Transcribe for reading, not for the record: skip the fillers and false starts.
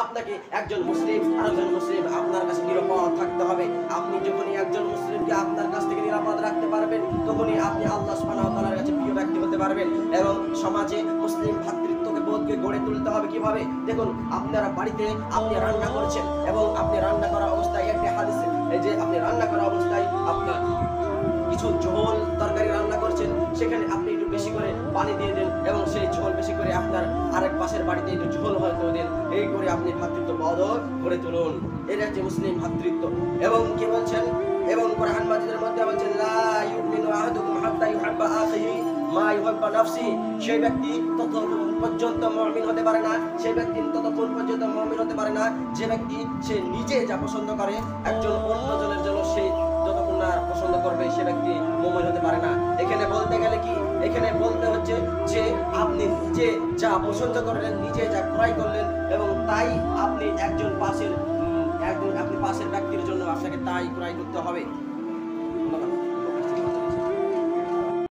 আপনাকে একজন মুসলিম আরেকজন মুসলিম আপনার কাছে নিরাপদ থাকতে হবে। আপনি যখনই একজন মুসলিমকে আপনার কাছ থেকে নিরাপদ রাখতে পারবেন, তখনই আপনি আল্লাহ সুবহানাহু ওয়া তাআলার কাছে প্রিয় ব্যক্তি হতে পারবেন। এবং সমাজে মুসলিম ভ্রাতৃত্বকে বোধকে গড়ে তুলতে হবে কিভাবে? দেখুন, আপনারা বাড়িতে আপনি রান্না করছেন এবং আপনি রান্না করা অবস্থায় একটা হাদিস, এই যে আপনি রান্না করা অবস্থায় আপনার কিছু ঝোল তরকারি রান্না করছেন, সেখানে আপনি একটু বেশি করে পানি দিয়ে দেন এবং সেই ঝোল বেশি করে আপনার আরেক পাশের বাড়িতে একটু ঝোল হয়তো দেন। এই করে আপনি ভ্রাতৃত্ব বোধ গড়ে তুলুন। এটা হচ্ছে মুসলিম ভ্রাতৃত্ব। এবং কি বলছেন? এবং কোরআন মাজিদের মধ্যে বলছেন, লা ইউমিনু আহাদুকুম হাত্তা ইউহিব্বা আখিহি মা ইউহিব্বা নাফসি। সেই ব্যক্তি ততক্ষণ পর্যন্ত মুমিন হতে পারে না, সেই ব্যক্তি ততক্ষণ পর্যন্ত মুমিন হতে পারে না যে ব্যক্তি সে নিজে যা পছন্দ করে একজন অন্যজনের জন্য সেই যতক্ষণ না পছন্দ করবে সে ব্যক্তি মুমিন হতে পারে না। এখানে বলতে গেলে কি? এখানে বলতে হচ্ছে যে আপনি নিজে যা পছন্দ করলেন, নিজে যা ক্রয় করলেন এবং তাই আপনি একজন পাশের ব্যক্তির জন্য আপনাকে তাই ক্রয় করতে হবে।